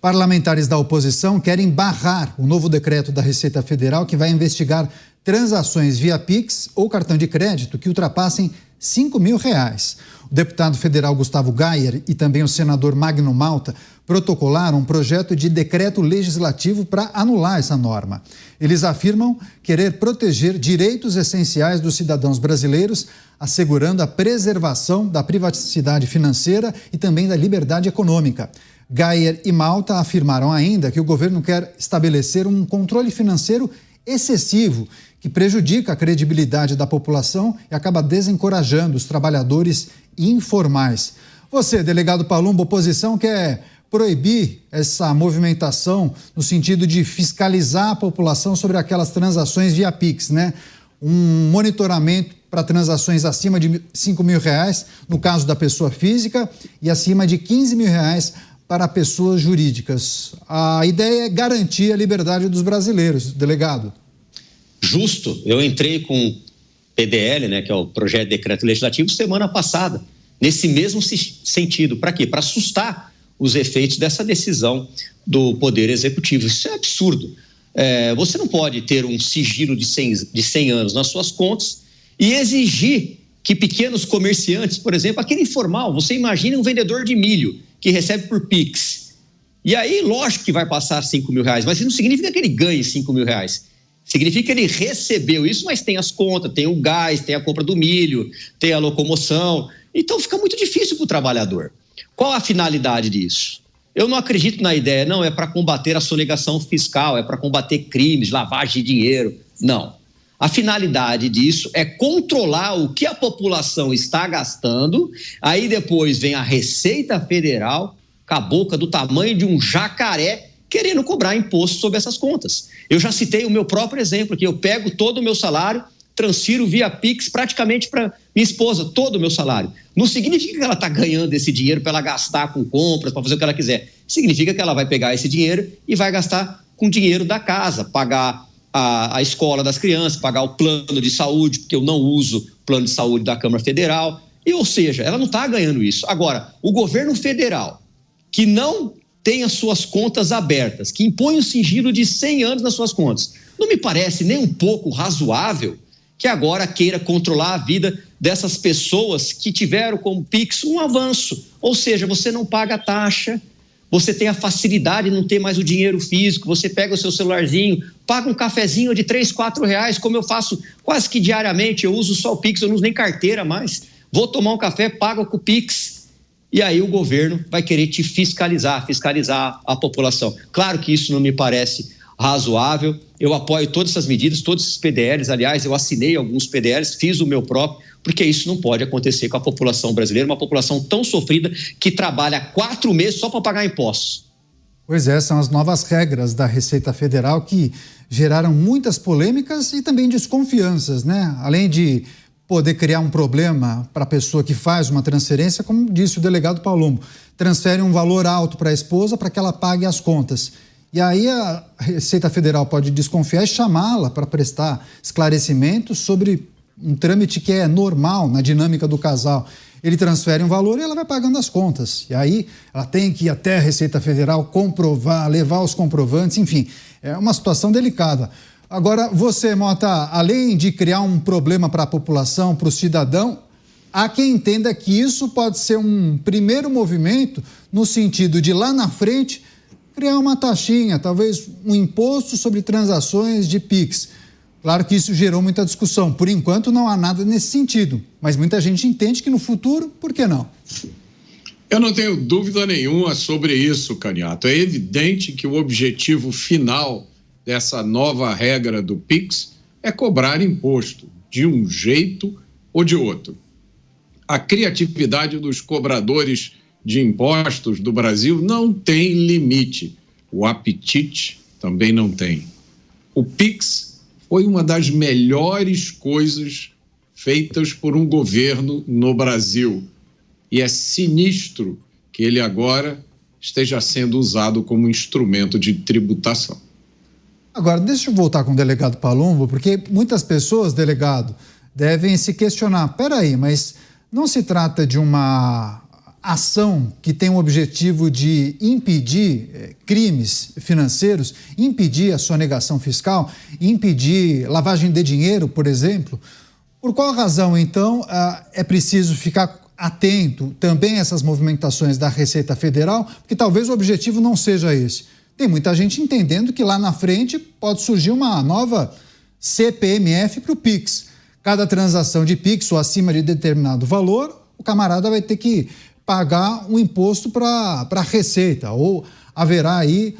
Parlamentares da oposição querem barrar o novo decreto da Receita Federal que vai investigar transações via Pix ou cartão de crédito que ultrapassem R$5.000. O deputado federal Gustavo Gayer e também o senador Magno Malta protocolaram um projeto de decreto legislativo para anular essa norma. Eles afirmam querer proteger direitos essenciais dos cidadãos brasileiros, assegurando a preservação da privacidade financeira e também da liberdade econômica. Gayer e Malta afirmaram ainda que o governo quer estabelecer um controle financeiro excessivo que prejudica a credibilidade da população e acaba desencorajando os trabalhadores informais. Você, delegado Palumbo, oposição quer proibir essa movimentação no sentido de fiscalizar a população sobre aquelas transações via Pix, né? Um monitoramento para transações acima de R$5.000, no caso da pessoa física, e acima de R$15.000 para pessoas jurídicas. A ideia é garantir a liberdade dos brasileiros, delegado. Justo. Eu entrei com o PDL, né, que é o Projeto de Decreto Legislativo, semana passada, nesse mesmo sentido. Para quê? Para assustar os efeitos dessa decisão do Poder Executivo. Isso é absurdo. Você não pode ter um sigilo de 100 anos nas suas contas e exigir que pequenos comerciantes, por exemplo, aquele informal, você imagina um vendedor de milho que recebe por Pix. E aí, lógico que vai passar R$5.000, mas isso não significa que ele ganhe R$5.000. Significa que ele recebeu isso, mas tem as contas, tem o gás, tem a compra do milho, tem a locomoção. Então fica muito difícil para o trabalhador. Qual a finalidade disso? Eu não acredito na ideia, não, é para combater a sonegação fiscal, é para combater crimes, lavagem de dinheiro. Não. A finalidade disso é controlar o que a população está gastando, aí depois vem a Receita Federal, com a boca do tamanho de um jacaré, querendo cobrar imposto sobre essas contas. Eu já citei o meu próprio exemplo, que eu pego todo o meu salário, transfiro via Pix praticamente para minha esposa, todo o meu salário. Não significa que ela está ganhando esse dinheiro para ela gastar com compras, para fazer o que ela quiser. Significa que ela vai pegar esse dinheiro e vai gastar com dinheiro da casa, pagar a escola das crianças, pagar o plano de saúde, porque eu não uso o plano de saúde da Câmara Federal. E, ou seja, ela não está ganhando isso. Agora, o governo federal, que não tem as suas contas abertas, que impõe um sigilo de 100 anos nas suas contas, não me parece nem um pouco razoável que agora queira controlar a vida dessas pessoas que tiveram como Pix um avanço. Ou seja, você não paga taxa, você tem a facilidade de não ter mais o dinheiro físico, você pega o seu celularzinho, paga um cafezinho de R$3, R$4, como eu faço quase que diariamente, eu uso só o Pix, eu não uso nem carteira mais. Vou tomar um café, pago com o Pix. E aí o governo vai querer te fiscalizar a população. Claro que isso não me parece razoável, eu apoio todas essas medidas, todos esses PDLs, aliás, eu assinei alguns PDLs, fiz o meu próprio, porque isso não pode acontecer com a população brasileira, uma população tão sofrida que trabalha 4 meses só para pagar impostos. Pois é, são as novas regras da Receita Federal que geraram muitas polêmicas e também desconfianças, né? Além de poder criar um problema para a pessoa que faz uma transferência, como disse o delegado Palumbo, transfere um valor alto para a esposa para que ela pague as contas. E aí a Receita Federal pode desconfiar e chamá-la para prestar esclarecimentos sobre um trâmite que é normal na dinâmica do casal. Ele transfere um valor e ela vai pagando as contas. E aí ela tem que ir até a Receita Federal comprovar, levar os comprovantes, enfim, é uma situação delicada. Agora, você, Mota, além de criar um problema para a população, para o cidadão, há quem entenda que isso pode ser um primeiro movimento no sentido de, lá na frente, criar uma taxinha, talvez um imposto sobre transações de Pix. Claro que isso gerou muita discussão. Por enquanto, não há nada nesse sentido. Mas muita gente entende que no futuro, por que não? Eu não tenho dúvida nenhuma sobre isso, Caniato. É evidente que o objetivo final dessa nova regra do Pix é cobrar imposto, de um jeito ou de outro. A criatividade dos cobradores de impostos do Brasil não tem limite. O apetite também não tem. O Pix foi uma das melhores coisas feitas por um governo no Brasil. E é sinistro que ele agora esteja sendo usado como instrumento de tributação. Agora, deixa eu voltar com o delegado Palumbo, porque muitas pessoas, delegado, devem se questionar. Peraí, mas não se trata de uma ação que tem o objetivo de impedir crimes financeiros, impedir a sonegação fiscal, impedir lavagem de dinheiro, por exemplo. Por qual razão, então, é preciso ficar atento também a essas movimentações da Receita Federal? Porque talvez o objetivo não seja esse. Tem muita gente entendendo que lá na frente pode surgir uma nova CPMF para o Pix. Cada transação de Pix ou acima de determinado valor, o camarada vai ter que pagar um imposto para a Receita, ou haverá aí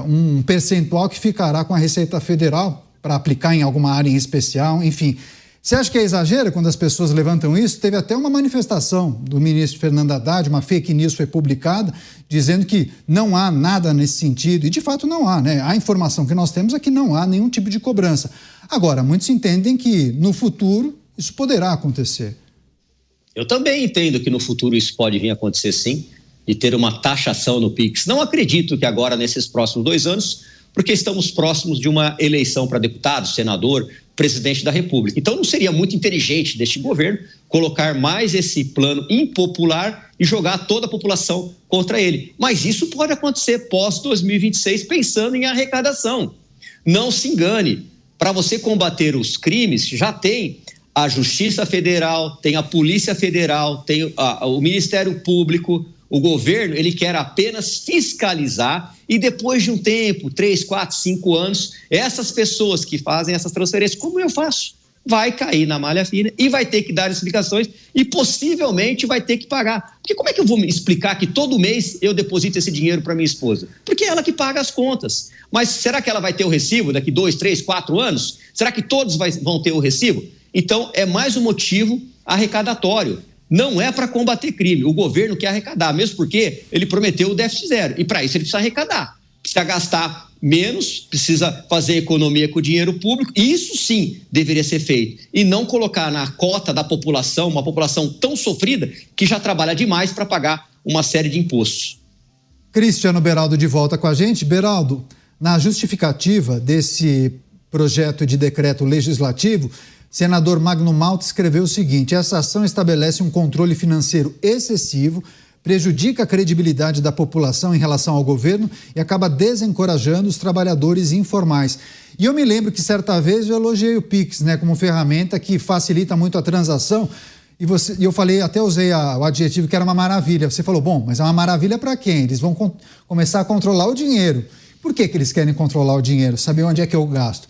um percentual que ficará com a Receita Federal para aplicar em alguma área em especial, enfim. Você acha que é exagero quando as pessoas levantam isso? Teve até uma manifestação do ministro Fernando Haddad, uma fake news foi publicada, dizendo que não há nada nesse sentido, e de fato não há, né? A informação que nós temos é que não há nenhum tipo de cobrança. Agora, muitos entendem que no futuro isso poderá acontecer. Eu também entendo que no futuro isso pode vir a acontecer sim, e ter uma taxação no Pix. Não acredito que agora, nesses próximos 2 anos, porque estamos próximos de uma eleição para deputado, senador, presidente da República. Então não seria muito inteligente deste governo colocar mais esse plano impopular e jogar toda a população contra ele. Mas isso pode acontecer pós-2026, pensando em arrecadação. Não se engane, para você combater os crimes, já tem a Justiça Federal, tem a Polícia Federal, tem o Ministério Público. O governo, ele quer apenas fiscalizar e depois de um tempo, 3, 4, 5 anos, essas pessoas que fazem essas transferências, como eu faço, vai cair na malha fina e vai ter que dar explicações e possivelmente vai ter que pagar. Porque como é que eu vou me explicar que todo mês eu deposito esse dinheiro para minha esposa? Porque é ela que paga as contas. Mas será que ela vai ter o recibo daqui 2, 3, 4 anos? Será que todos vão ter o recibo? Então, é mais um motivo arrecadatório. Não é para combater crime. O governo quer arrecadar, mesmo porque ele prometeu o déficit zero. E para isso ele precisa arrecadar. Precisa gastar menos, precisa fazer economia com o dinheiro público. E isso sim deveria ser feito. E não colocar na cota da população, uma população tão sofrida, que já trabalha demais para pagar uma série de impostos. Cristiano Beraldo de volta com a gente. Beraldo, na justificativa desse projeto de decreto legislativo, senador Magno Malta escreveu o seguinte: essa ação estabelece um controle financeiro excessivo, prejudica a credibilidade da população em relação ao governo e acaba desencorajando os trabalhadores informais. E eu me lembro que certa vez eu elogiei o Pix, né, como ferramenta que facilita muito a transação, e eu falei, até usei o adjetivo que era uma maravilha. Você falou, bom, mas é uma maravilha para quem? Eles vão começar a controlar o dinheiro. Por que eles querem controlar o dinheiro? Saber onde é que eu gasto?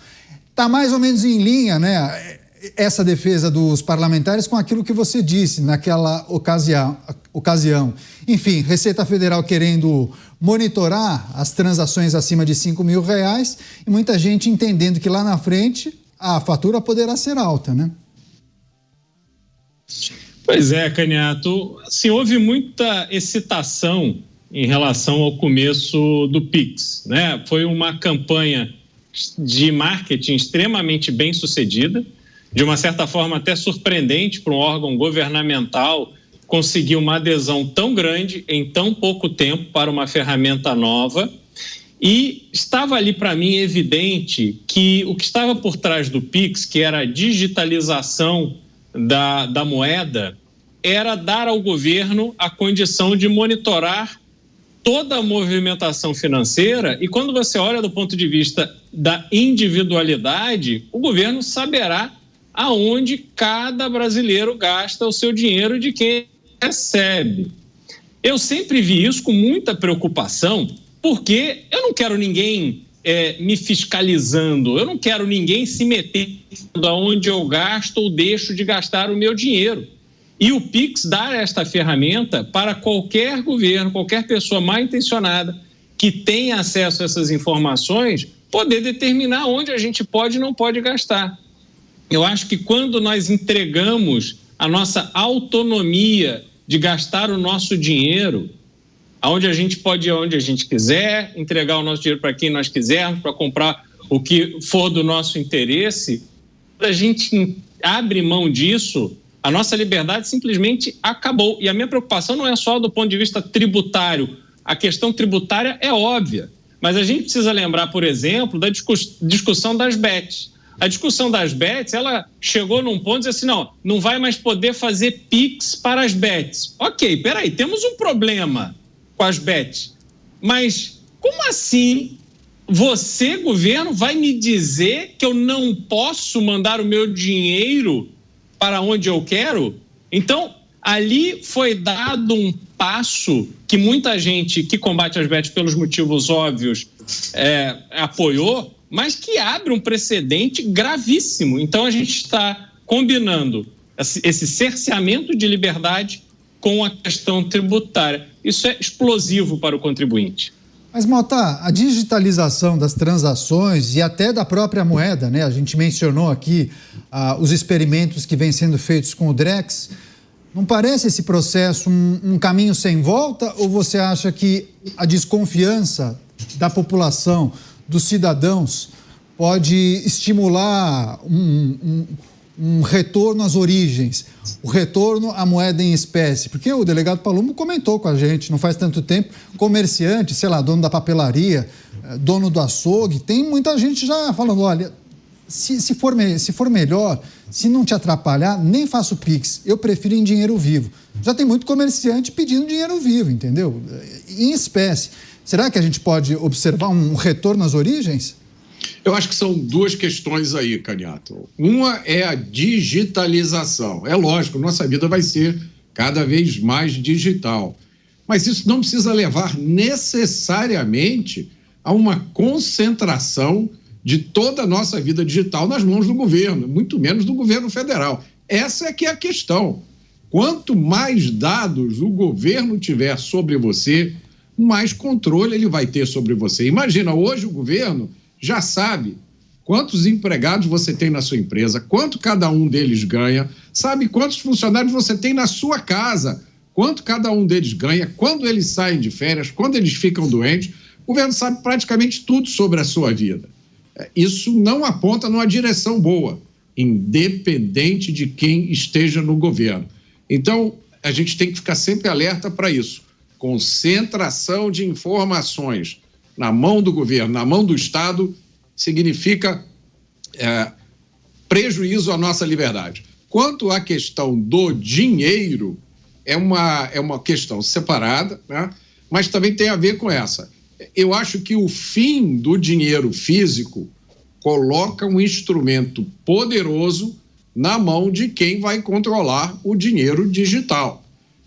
Está mais ou menos em linha, né, essa defesa dos parlamentares com aquilo que você disse naquela ocasião. Enfim, Receita Federal querendo monitorar as transações acima de R$5 mil e muita gente entendendo que lá na frente a fatura poderá ser alta, né? Pois é, Caniato. Assim, houve muita excitação em relação ao começo do Pix, né? Foi uma campanha de marketing extremamente bem sucedida, de uma certa forma até surpreendente para um órgão governamental conseguir uma adesão tão grande em tão pouco tempo para uma ferramenta nova. E estava ali para mim evidente que o que estava por trás do Pix, que era a digitalização da moeda, era dar ao governo a condição de monitorar toda a movimentação financeira. E quando você olha do ponto de vista da individualidade, o governo saberá aonde cada brasileiro gasta o seu dinheiro de quem recebe. Eu sempre vi isso com muita preocupação, porque eu não quero ninguém me fiscalizando, eu não quero ninguém se metendo aonde eu gasto ou deixo de gastar o meu dinheiro. E o Pix dá esta ferramenta para qualquer governo, qualquer pessoa mal intencionada que tenha acesso a essas informações, poder determinar onde a gente pode e não pode gastar. Eu acho que quando nós entregamos a nossa autonomia de gastar o nosso dinheiro, onde a gente pode ir aonde a gente quiser, entregar o nosso dinheiro para quem nós quisermos, para comprar o que for do nosso interesse, a gente abre mão disso, a nossa liberdade simplesmente acabou. E a minha preocupação não é só do ponto de vista tributário. A questão tributária é óbvia, mas a gente precisa lembrar, por exemplo, da discussão das bets. A discussão das bets, ela chegou num ponto de dizer assim, não vai mais poder fazer Pix para as bets. Ok, peraí, temos um problema com as bets. Mas como assim você, governo, vai me dizer que eu não posso mandar o meu dinheiro para onde eu quero? Então, ali foi dado um passo que muita gente que combate as bets pelos motivos óbvios apoiou, mas que abre um precedente gravíssimo. Então, a gente está combinando esse cerceamento de liberdade com a questão tributária. Isso é explosivo para o contribuinte. Mas, Mota, a digitalização das transações e até da própria moeda, né? A gente mencionou aqui os experimentos que vêm sendo feitos com o Drex. Não parece esse processo um caminho sem volta? Ou você acha que a desconfiança da população, dos cidadãos, pode estimular um retorno às origens, o retorno à moeda em espécie? Porque o delegado Palumbo comentou com a gente, não faz tanto tempo, comerciante, sei lá, dono da papelaria, dono do açougue, tem muita gente já falando, olha, se for melhor, se não te atrapalhar, nem faço Pix, eu prefiro em dinheiro vivo. Já tem muito comerciante pedindo dinheiro vivo, entendeu? Em espécie. Será que a gente pode observar um retorno às origens? Eu acho que são duas questões aí, Caniato. Uma é a digitalização. É lógico, nossa vida vai ser cada vez mais digital. Mas isso não precisa levar necessariamente a uma concentração de toda a nossa vida digital nas mãos do governo, muito menos do governo federal. Essa é que é a questão. Quanto mais dados o governo tiver sobre você, mais controle ele vai ter sobre você. Imagina, hoje o governo já sabe quantos empregados você tem na sua empresa, quanto cada um deles ganha, sabe quantos funcionários você tem na sua casa, quanto cada um deles ganha, quando eles saem de férias, quando eles ficam doentes. O governo sabe praticamente tudo sobre a sua vida. Isso não aponta numa direção boa, independente de quem esteja no governo. Então, a gente tem que ficar sempre alerta para isso. Concentração de informações na mão do governo, na mão do Estado, significa prejuízo à nossa liberdade. Quanto à questão do dinheiro, é uma questão separada, né? Mas também tem a ver com essa. Eu acho que o fim do dinheiro físico coloca um instrumento poderoso na mão de quem vai controlar o dinheiro digital.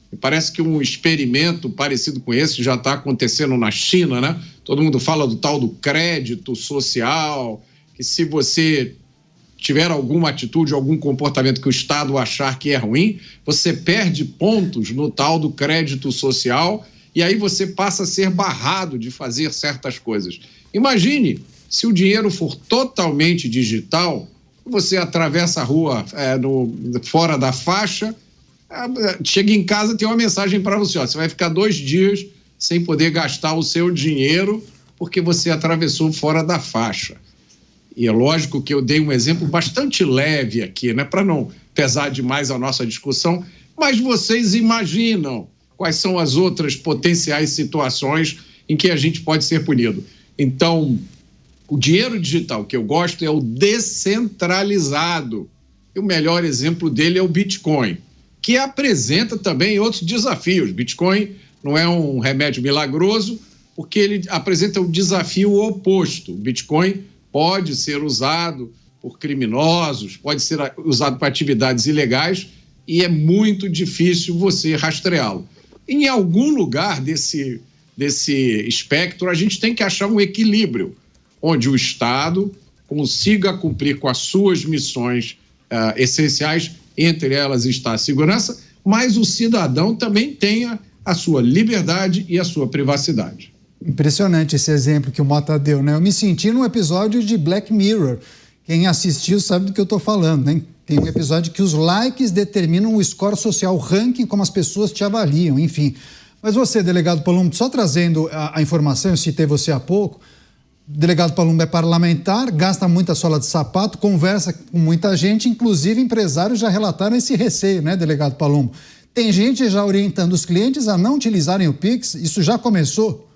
Me parece que um experimento parecido com esse já está acontecendo na China, né? Todo mundo fala do tal do crédito social, que se você tiver alguma atitude, algum comportamento que o Estado achar que é ruim, você perde pontos no tal do crédito social e aí você passa a ser barrado de fazer certas coisas. Imagine se o dinheiro for totalmente digital, você atravessa a rua fora da faixa, chega em casa, tem uma mensagem para você, você vai ficar 2 dias sem poder gastar o seu dinheiro porque você atravessou fora da faixa. E é lógico que eu dei um exemplo bastante leve aqui, né, para não pesar demais a nossa discussão, mas vocês imaginam quais são as outras potenciais situações em que a gente pode ser punido. Então, o dinheiro digital que eu gosto é o descentralizado. E o melhor exemplo dele é o Bitcoin, que apresenta também outros desafios. Bitcoin não é um remédio milagroso, porque ele apresenta um desafio oposto. O Bitcoin pode ser usado por criminosos, pode ser usado para atividades ilegais e é muito difícil você rastreá-lo. Em algum lugar desse espectro, a gente tem que achar um equilíbrio, onde o Estado consiga cumprir com as suas missões essenciais, entre elas está a segurança, mas o cidadão também tenha a sua liberdade e a sua privacidade. Impressionante esse exemplo que o Mota deu, né? Eu me senti num episódio de Black Mirror. Quem assistiu sabe do que eu estou falando, né? Tem um episódio que os likes determinam o score social, o ranking, como as pessoas te avaliam, enfim. Mas você, delegado Palumbo, só trazendo a informação, eu citei você há pouco, o delegado Palumbo é parlamentar, gasta muita sola de sapato, conversa com muita gente, inclusive empresários já relataram esse receio, né, delegado Palumbo? Tem gente já orientando os clientes a não utilizarem o Pix, isso já começou?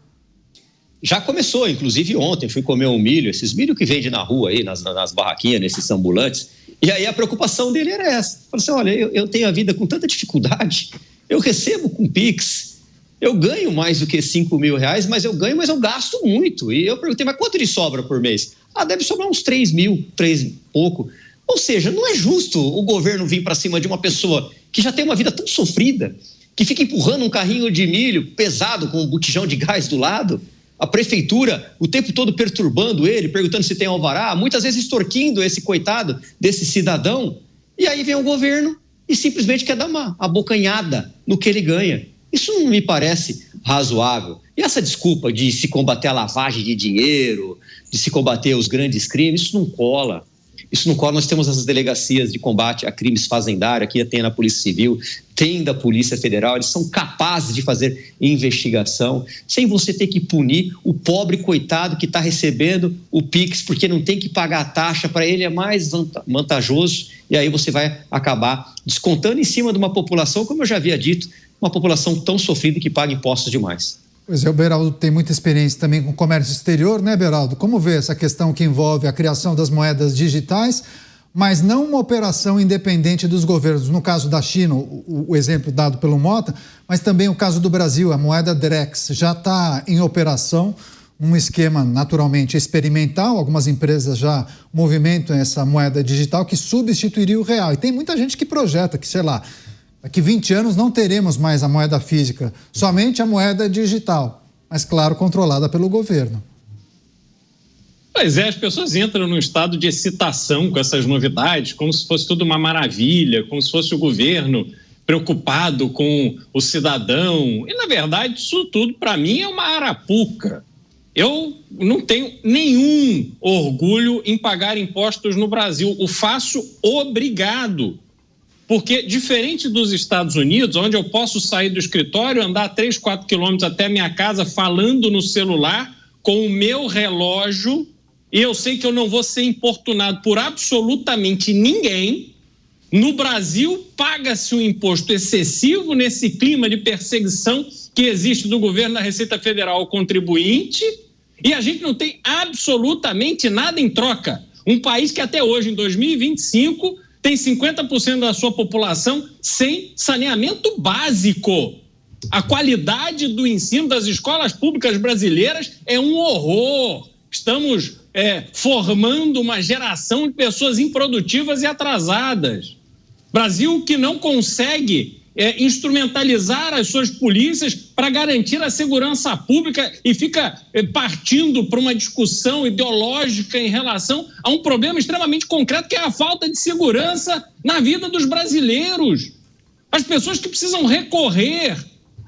Já começou, inclusive ontem, fui comer um milho, esses milho que vende na rua aí, nas barraquinhas, nesses ambulantes, e aí a preocupação dele era essa. Falei assim, olha, eu tenho a vida com tanta dificuldade, eu recebo com Pix, eu ganho mais do que 5 mil reais, mas eu gasto muito. E eu perguntei, mas quanto lhe sobra por mês? Deve sobrar uns 3 mil, 3 e pouco. Ou seja, não é justo o governo vir para cima de uma pessoa que já tem uma vida tão sofrida, que fica empurrando um carrinho de milho pesado com um botijão de gás do lado, a prefeitura o tempo todo perturbando ele, perguntando se tem alvará, muitas vezes extorquindo esse coitado desse cidadão, e aí vem o governo e simplesmente quer dar uma abocanhada no que ele ganha. Isso não me parece razoável. E essa desculpa de se combater a lavagem de dinheiro, de se combater os grandes crimes, isso não cola. Isso não cola. Nós temos as delegacias de combate a crimes fazendários, aqui tem na Polícia Civil, tem da Polícia Federal, eles são capazes de fazer investigação, sem você ter que punir o pobre coitado que está recebendo o Pix, porque não tem que pagar a taxa, para ele é mais vantajoso, e aí você vai acabar descontando em cima de uma população, como eu já havia dito, uma população tão sofrida que paga impostos demais. Pois é, o Beraldo tem muita experiência também com o comércio exterior, né, Beraldo? Como vê essa questão que envolve a criação das moedas digitais, mas não uma operação independente dos governos? No caso da China, o exemplo dado pelo Mota, mas também o caso do Brasil, a moeda Drex já está em operação, um esquema naturalmente experimental, algumas empresas já movimentam essa moeda digital que substituiria o real. E tem muita gente que projeta que, sei lá, daqui 20 anos não teremos mais a moeda física, somente a moeda digital, mas claro, controlada pelo governo. Pois é, as pessoas entram num estado de excitação com essas novidades, como se fosse tudo uma maravilha, como se fosse o governo preocupado com o cidadão. E, na verdade, isso tudo, para mim, é uma arapuca. Eu não tenho nenhum orgulho em pagar impostos no Brasil. O faço obrigado. Porque, diferente dos Estados Unidos, onde eu posso sair do escritório, andar 3, 4 quilômetros até a minha casa falando no celular com o meu relógio, e eu sei que eu não vou ser importunado por absolutamente ninguém, no Brasil paga-se um imposto excessivo nesse clima de perseguição que existe do governo da Receita Federal ao contribuinte, e a gente não tem absolutamente nada em troca. Um país que até hoje, em 2025... tem 50% da sua população sem saneamento básico. A qualidade do ensino das escolas públicas brasileiras é um horror. Estamos formando uma geração de pessoas improdutivas e atrasadas. Brasil que não consegue instrumentalizar as suas polícias para garantir a segurança pública e fica partindo para uma discussão ideológica em relação a um problema extremamente concreto, que é a falta de segurança na vida dos brasileiros. As pessoas que precisam recorrer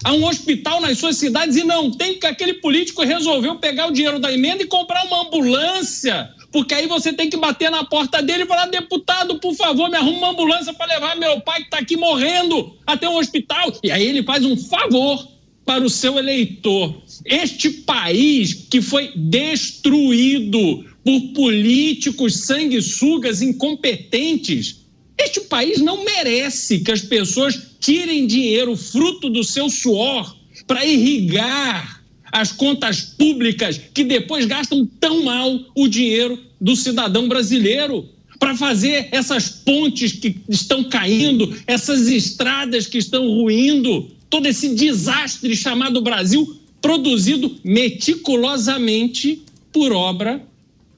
a um hospital nas suas cidades e não tem, porque aquele político resolveu pegar o dinheiro da emenda e comprar uma ambulância, porque aí você tem que bater na porta dele e falar: deputado, por favor, me arruma uma ambulância para levar meu pai que está aqui morrendo até um hospital. E aí ele faz um favor para o seu eleitor. Este país que foi destruído por políticos sanguessugas incompetentes, este país não merece que as pessoas tirem dinheiro fruto do seu suor para irrigar as contas públicas que depois gastam tão mal o dinheiro do cidadão brasileiro, para fazer essas pontes que estão caindo, essas estradas que estão ruindo, todo esse desastre chamado Brasil, produzido meticulosamente por obra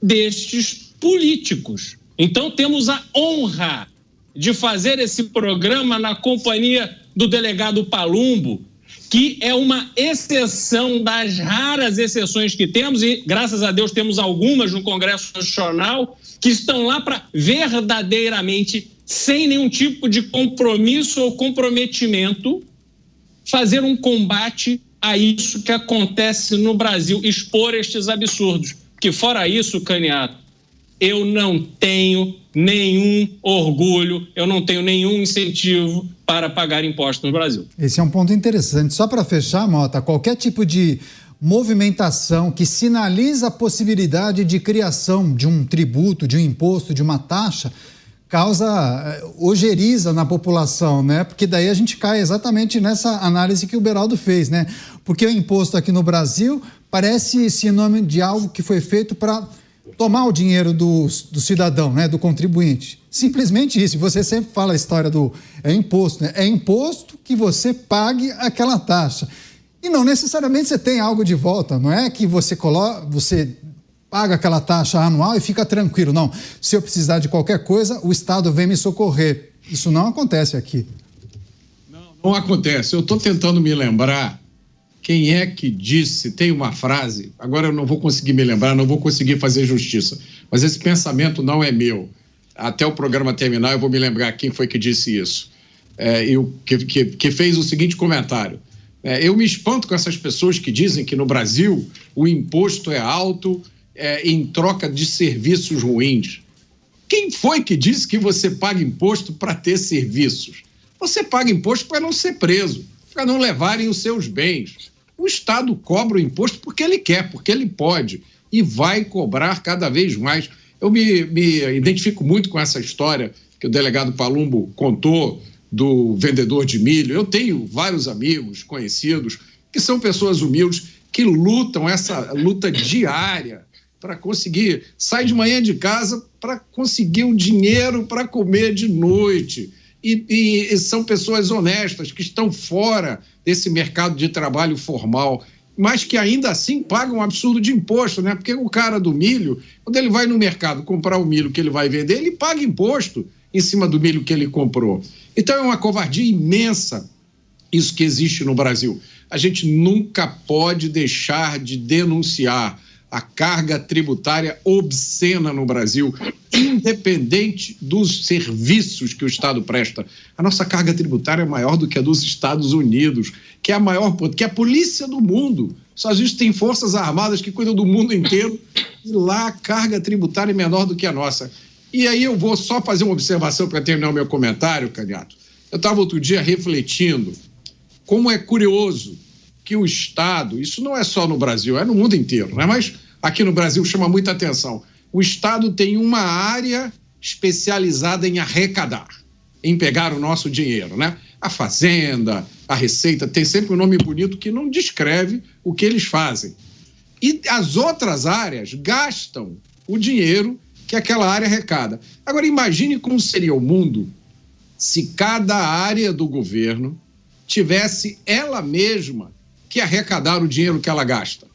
destes políticos. Então temos a honra de fazer esse programa na companhia do delegado Palumbo, que é uma exceção das raras exceções que temos, e graças a Deus temos algumas no Congresso Nacional, que estão lá para verdadeiramente, sem nenhum tipo de compromisso ou comprometimento, fazer um combate a isso que acontece no Brasil, expor estes absurdos. Porque fora isso, Caniato, eu não tenho nenhum orgulho, eu não tenho nenhum incentivo para pagar impostos no Brasil. Esse é um ponto interessante. Só para fechar, Mota, qualquer tipo de movimentação que sinaliza a possibilidade de criação de um tributo, de um imposto, de uma taxa, ojeriza na população, né? Porque daí a gente cai exatamente nessa análise que o Beraldo fez, né? Porque o imposto aqui no Brasil parece sinônimo de algo que foi feito para tomar o dinheiro do cidadão, né, do contribuinte. Simplesmente isso. Você sempre fala a história do imposto, né? É imposto que você pague aquela taxa. E não necessariamente você tem algo de volta. Não é que você paga aquela taxa anual e fica tranquilo. Não. Se eu precisar de qualquer coisa, o Estado vem me socorrer. Isso não acontece aqui. Não acontece. Eu estou tentando me lembrar quem é que disse, tem uma frase, agora eu não vou conseguir me lembrar, não vou conseguir fazer justiça, mas esse pensamento não é meu. Até o programa terminar eu vou me lembrar quem foi que disse isso. Que fez o seguinte comentário. Eu me espanto com essas pessoas que dizem que no Brasil o imposto é alto em troca de serviços ruins. Quem foi que disse que você paga imposto para ter serviços? Você paga imposto para não ser preso, para não levarem os seus bens. O Estado cobra o imposto porque ele quer, porque ele pode, e vai cobrar cada vez mais. Eu me identifico muito com essa história que o delegado Palumbo contou do vendedor de milho. Eu tenho vários amigos, conhecidos, que são pessoas humildes, que lutam essa luta diária para conseguir, sai de manhã de casa para conseguir o dinheiro para comer de noite. E são pessoas honestas, que estão fora desse mercado de trabalho formal, mas que ainda assim pagam um absurdo de imposto, né? Porque o cara do milho, quando ele vai no mercado comprar o milho que ele vai vender, ele paga imposto em cima do milho que ele comprou. Então é uma covardia imensa isso que existe no Brasil. A gente nunca pode deixar de denunciar a carga tributária obscena no Brasil, independente dos serviços que o Estado presta. A nossa carga tributária é maior do que a dos Estados Unidos, que é a maior, que é a polícia do mundo. Os Estados Unidos têm forças armadas que cuidam do mundo inteiro, e lá a carga tributária é menor do que a nossa. E aí eu vou só fazer uma observação para terminar o meu comentário, Caniato. Eu estava outro dia refletindo como é curioso que o Estado, isso não é só no Brasil, é no mundo inteiro, né? Mas aqui no Brasil chama muita atenção. O Estado tem uma área especializada em arrecadar, em pegar o nosso dinheiro, né? A Fazenda, a Receita, tem sempre um nome bonito que não descreve o que eles fazem. E as outras áreas gastam o dinheiro que aquela área arrecada. Agora, imagine como seria o mundo se cada área do governo tivesse ela mesma que arrecadar o dinheiro que ela gasta.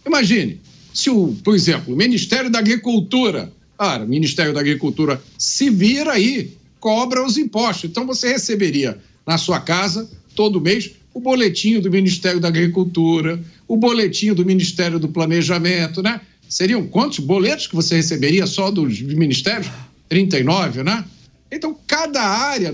Imagine, se por exemplo, o Ministério da Agricultura, o Ministério da Agricultura se vira aí, cobra os impostos. Então você receberia na sua casa, todo mês, o boletim do Ministério da Agricultura, o boletim do Ministério do Planejamento, né? Seriam quantos boletos que você receberia só dos ministérios? 39, né? Então, cada área,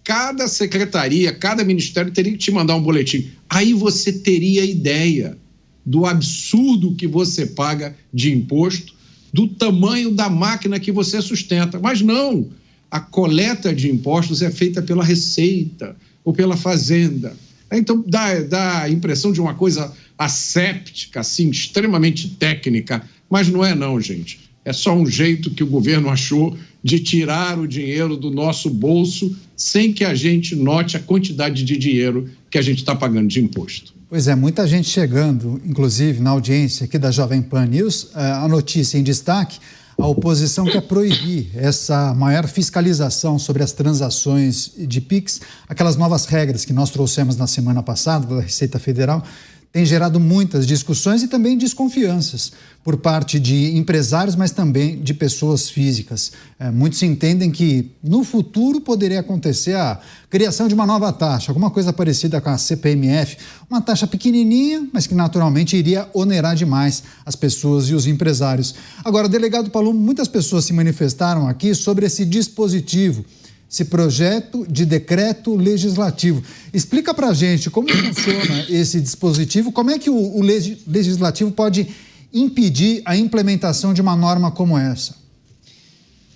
cada secretaria, cada ministério teria que te mandar um boletim. Aí você teria ideia do absurdo que você paga de imposto, do tamanho da máquina que você sustenta. Mas não, a coleta de impostos é feita pela Receita ou pela Fazenda. Então, dá a impressão de uma coisa asséptica, assim, extremamente técnica, mas não é não, gente. É só um jeito que o governo achou de tirar o dinheiro do nosso bolso sem que a gente note a quantidade de dinheiro que a gente está pagando de imposto. Pois é, muita gente chegando, inclusive na audiência aqui da Jovem Pan News, a notícia em destaque, a oposição quer proibir essa maior fiscalização sobre as transações de PIX, aquelas novas regras que nós trouxemos na semana passada da Receita Federal, tem gerado muitas discussões e também desconfianças por parte de empresários, mas também de pessoas físicas. Muitos entendem que no futuro poderia acontecer a criação de uma nova taxa, alguma coisa parecida com a CPMF, uma taxa pequenininha, mas que naturalmente iria onerar demais as pessoas e os empresários. Agora, delegado Palumbo, muitas pessoas se manifestaram aqui sobre esse dispositivo, esse projeto de decreto legislativo. Explica para a gente como funciona esse dispositivo, como é que o legislativo pode impedir a implementação de uma norma como essa?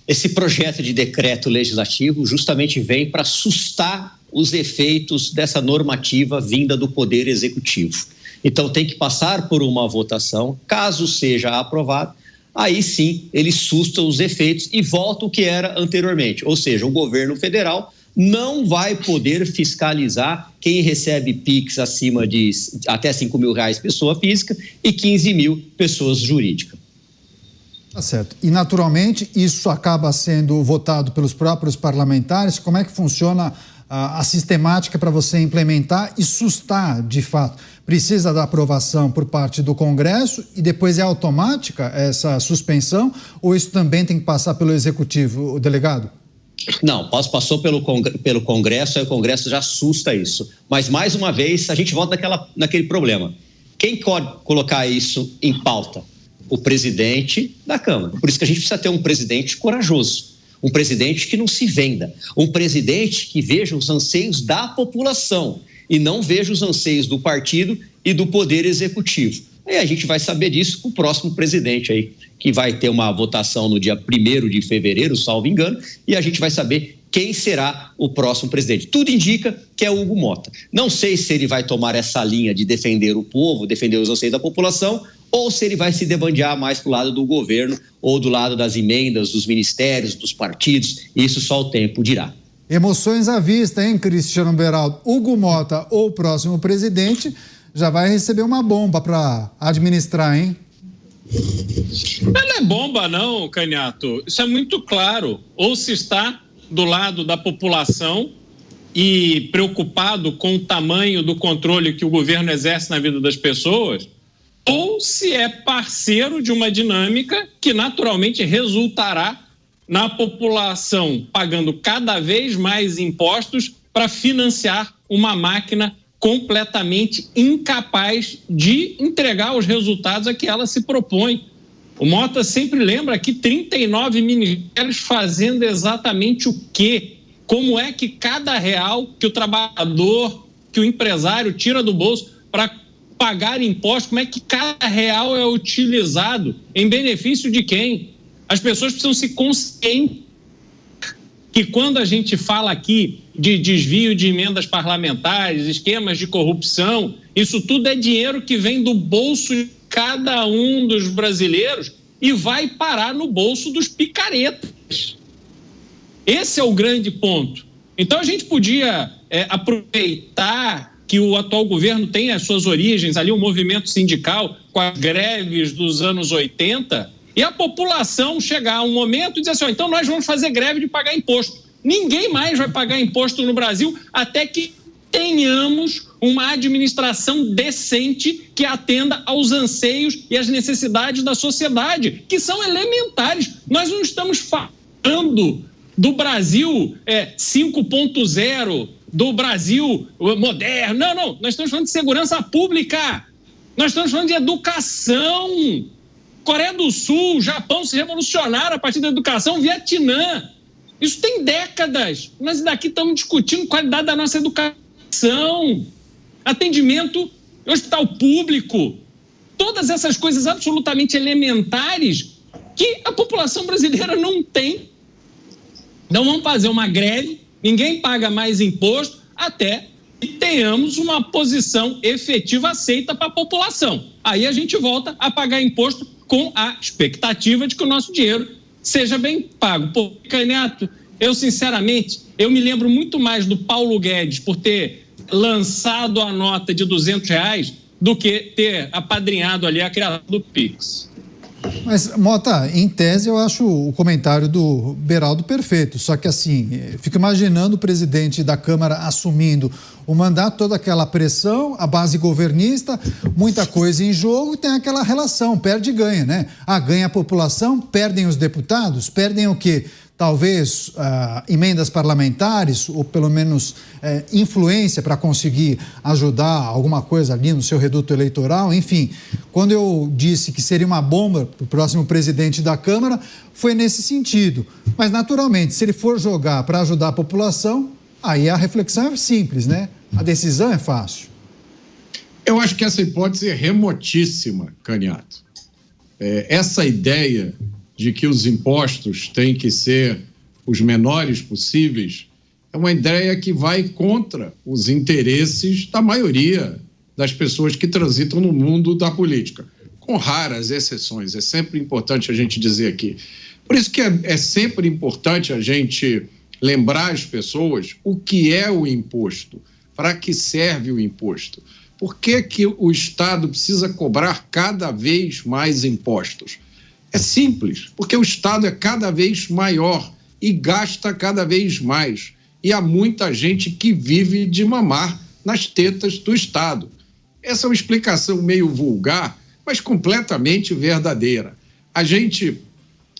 Esse projeto de decreto legislativo justamente vem para assustar os efeitos dessa normativa vinda do Poder Executivo. Então tem que passar por uma votação, caso seja aprovado, aí sim ele susta os efeitos e volta o que era anteriormente, ou seja, o governo federal não vai poder fiscalizar quem recebe PIX acima de até R$5.000 pessoa física e 15 mil pessoas jurídicas. Tá certo. E, naturalmente, isso acaba sendo votado pelos próprios parlamentares. Como é que funciona a sistemática para você implementar e sustar, de fato? Precisa da aprovação por parte do Congresso e depois é automática essa suspensão? Ou isso também tem que passar pelo Executivo, delegado? Não, passou pelo Congresso, aí o Congresso já assusta isso. Mas, mais uma vez, a gente volta naquele problema. Quem pode colocar isso em pauta? O presidente da Câmara. Por isso que a gente precisa ter um presidente corajoso, um presidente que não se venda, um presidente que veja os anseios da população e não veja os anseios do partido e do poder executivo. Aí a gente vai saber disso com o próximo presidente aí, que vai ter uma votação no dia 1º de fevereiro, salvo engano, e a gente vai saber quem será o próximo presidente. Tudo indica que é o Hugo Mota. Não sei se ele vai tomar essa linha de defender o povo, defender os anseios da população, ou se ele vai se debandear mais para o lado do governo ou do lado das emendas, dos ministérios, dos partidos. Isso só o tempo dirá. Emoções à vista, hein, Cristiano Beraldo? Hugo Mota ou o próximo presidente já vai receber uma bomba para administrar, hein? Não é bomba não, Canhato. Isso é muito claro. Ou se está do lado da população e preocupado com o tamanho do controle que o governo exerce na vida das pessoas, ou se é parceiro de uma dinâmica que naturalmente resultará na população pagando cada vez mais impostos para financiar uma máquina completamente incapaz de entregar os resultados a que ela se propõe. O Mota sempre lembra que 39 ministérios fazendo exatamente o quê? Como é que cada real que o trabalhador, que o empresário tira do bolso para pagar impostos, como é que cada real é utilizado em benefício de quem? As pessoas precisam se conscientizar que quando a gente fala aqui de desvio de emendas parlamentares, esquemas de corrupção, isso tudo é dinheiro que vem do bolso de cada um dos brasileiros e vai parar no bolso dos picaretas. Esse é o grande ponto. Então a gente podia aproveitar que o atual governo tem as suas origens ali, o movimento sindical com as greves dos anos 80, e a população chegar a um momento e dizer assim, então nós vamos fazer greve de pagar imposto. Ninguém mais vai pagar imposto no Brasil até que tenhamos uma administração decente que atenda aos anseios e às necessidades da sociedade, que são elementares. Nós não estamos falando do Brasil 5.0, do Brasil moderno. Não. Nós estamos falando de segurança pública. Nós estamos falando de educação. Coreia do Sul, Japão se revolucionaram a partir da educação, Vietnã. Isso tem décadas. Nós daqui estamos discutindo qualidade da nossa educação, atendimento em hospital público, todas essas coisas absolutamente elementares que a população brasileira não tem. Então vamos fazer uma greve, ninguém paga mais imposto até que tenhamos uma posição efetiva aceita para a população. Aí a gente volta a pagar imposto com a expectativa de que o nosso dinheiro seja bem pago. Pô, Canhato, eu sinceramente, eu me lembro muito mais do Paulo Guedes por ter lançado a nota de R$200 do que ter apadrinhado ali a criação do Pix. Mas, Mota, em tese eu acho o comentário do Beraldo perfeito, só que assim, fico imaginando o presidente da Câmara assumindo o mandato, toda aquela pressão, a base governista, muita coisa em jogo e tem aquela relação, perde e ganha, né? Ganha a população, perdem os deputados, perdem o quê? Talvez emendas parlamentares ou pelo menos influência para conseguir ajudar alguma coisa ali no seu reduto eleitoral, enfim. Quando eu disse que seria uma bomba para o próximo presidente da Câmara, foi nesse sentido. Mas, naturalmente, se ele for jogar para ajudar a população, aí a reflexão é simples, né? A decisão é fácil. Eu acho que essa hipótese é remotíssima, Canhato. Essa ideia de que os impostos têm que ser os menores possíveis é uma ideia que vai contra os interesses da maioria das pessoas que transitam no mundo da política, com raras exceções. É sempre importante a gente dizer aqui. Por isso que é sempre importante a gente lembrar as pessoas o que é o imposto, para que serve o imposto. Por que o Estado precisa cobrar cada vez mais impostos? É simples, porque o Estado é cada vez maior e gasta cada vez mais. E há muita gente que vive de mamar nas tetas do Estado. Essa é uma explicação meio vulgar, mas completamente verdadeira. A gente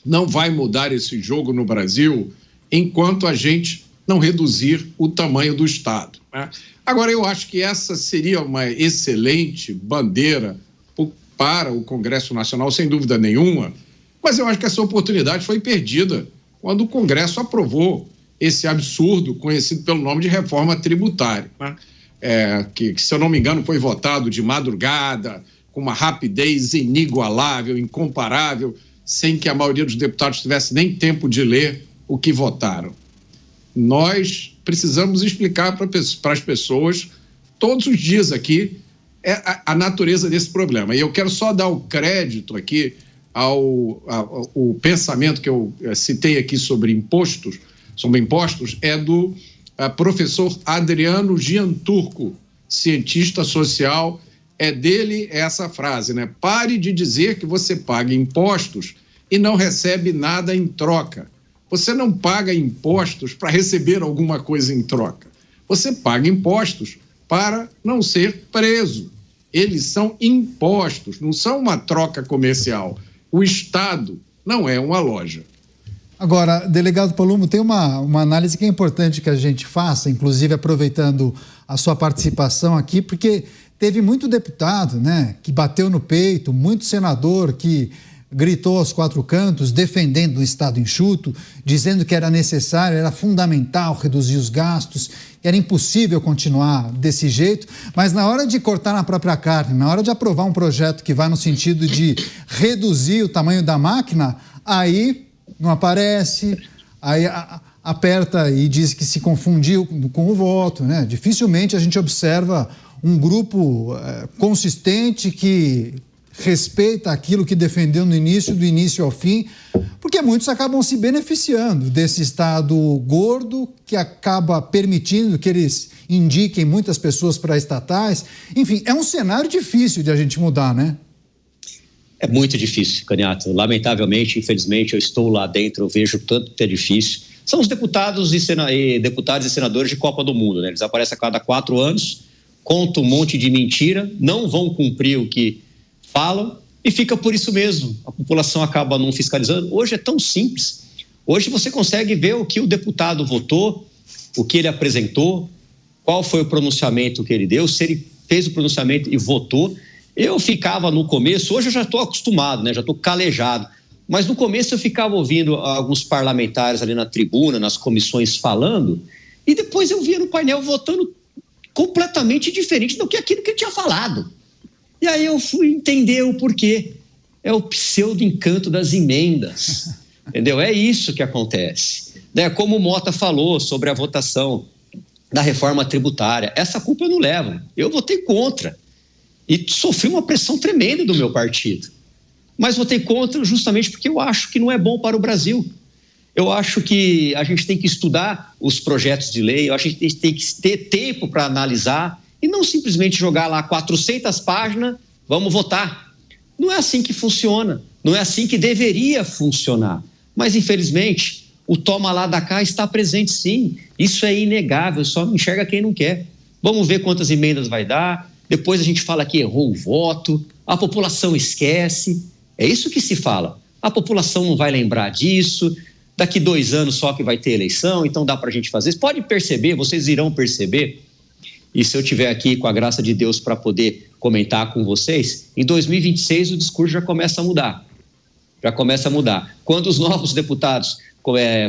não vai mudar esse jogo no Brasil enquanto a gente não reduzir o tamanho do Estado, né? Agora, eu acho que essa seria uma excelente bandeira para o Congresso Nacional, sem dúvida nenhuma, mas eu acho que essa oportunidade foi perdida quando o Congresso aprovou esse absurdo conhecido pelo nome de reforma tributária, né? Que, se eu não me engano, foi votado de madrugada, com uma rapidez inigualável, incomparável, sem que a maioria dos deputados tivesse nem tempo de ler o que votaram. Nós precisamos explicar para as pessoas, todos os dias aqui, a natureza desse problema. E eu quero só dar o crédito aqui ao pensamento que eu citei aqui sobre impostos, é do professor Adriano Gianturco, cientista social. É dele essa frase, né? Pare de dizer que você paga impostos e não recebe nada em troca. Você não paga impostos para receber alguma coisa em troca. Você paga impostos para não ser preso. Eles são impostos, não são uma troca comercial. O Estado não é uma loja. Agora, delegado Palumbo, tem uma análise que é importante que a gente faça, inclusive aproveitando a sua participação aqui, porque teve muito deputado, né, que bateu no peito, muito senador que gritou aos quatro cantos, defendendo o Estado enxuto, dizendo que era necessário, era fundamental reduzir os gastos, que era impossível continuar desse jeito, mas na hora de cortar na própria carne, na hora de aprovar um projeto que vai no sentido de reduzir o tamanho da máquina, aí não aparece, aí aperta e diz que se confundiu com o voto, né? Dificilmente a gente observa um grupo consistente que respeita aquilo que defendeu no início, do início ao fim, porque muitos acabam se beneficiando desse Estado gordo que acaba permitindo que eles indiquem muitas pessoas para estatais. Enfim, é um cenário difícil de a gente mudar, né? É muito difícil, Caniato. Lamentavelmente, infelizmente, eu estou lá dentro, eu vejo tanto que é difícil. São os deputados e senadores de Copa do Mundo, né? Eles aparecem a cada 4 anos, contam um monte de mentira, não vão cumprir o que falam e fica por isso mesmo. A população acaba não fiscalizando. Hoje é tão simples. Hoje você consegue ver o que o deputado votou, o que ele apresentou, qual foi o pronunciamento que ele deu, se ele fez o pronunciamento e votou. Eu ficava no começo, hoje eu já estou acostumado, né? Já estou calejado, mas no começo eu ficava ouvindo alguns parlamentares ali na tribuna, nas comissões falando, e depois eu via no painel votando completamente diferente do que aquilo que ele tinha falado. E aí eu fui entender o porquê. É o pseudo-encanto das emendas, entendeu? É isso que acontece. Né? Como o Mota falou sobre a votação da reforma tributária, essa culpa eu não levo, eu votei contra. E sofri uma pressão tremenda do meu partido. Mas votei contra justamente porque eu acho que não é bom para o Brasil. Eu acho que a gente tem que estudar os projetos de lei, eu acho que a gente tem que ter tempo para analisar e não simplesmente jogar lá 400 páginas, vamos votar. Não é assim que funciona, não é assim que deveria funcionar. Mas, infelizmente, o toma lá da cá está presente sim. Isso é inegável, só não enxerga quem não quer. Vamos ver quantas emendas vai dar. Depois a gente fala que errou o voto, a população esquece, é isso que se fala. A população não vai lembrar disso, daqui 2 anos só que vai ter eleição, então dá para a gente fazer isso. Pode perceber, vocês irão perceber, e se eu estiver aqui com a graça de Deus para poder comentar com vocês, em 2026 o discurso já começa a mudar. Já começa a mudar. Quando os novos deputados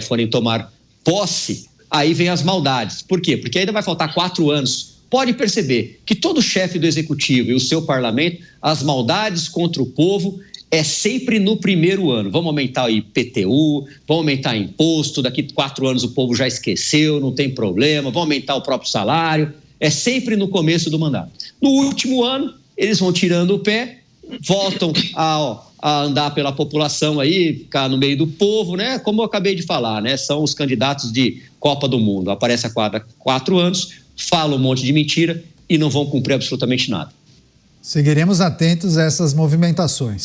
forem tomar posse, aí vem as maldades. Por quê? Porque ainda vai faltar 4 anos. Pode perceber que todo chefe do executivo e o seu parlamento, as maldades contra o povo é sempre no primeiro ano. Vamos aumentar o IPTU, vamos aumentar imposto, daqui 4 anos o povo já esqueceu, não tem problema, vamos aumentar o próprio salário. É sempre no começo do mandato. No último ano, eles vão tirando o pé, voltam a andar pela população aí, ficar no meio do povo, né? Como eu acabei de falar, né? São os candidatos de Copa do Mundo. Aparece a cada 4 anos, falam um monte de mentira e não vão cumprir absolutamente nada. Seguiremos atentos a essas movimentações.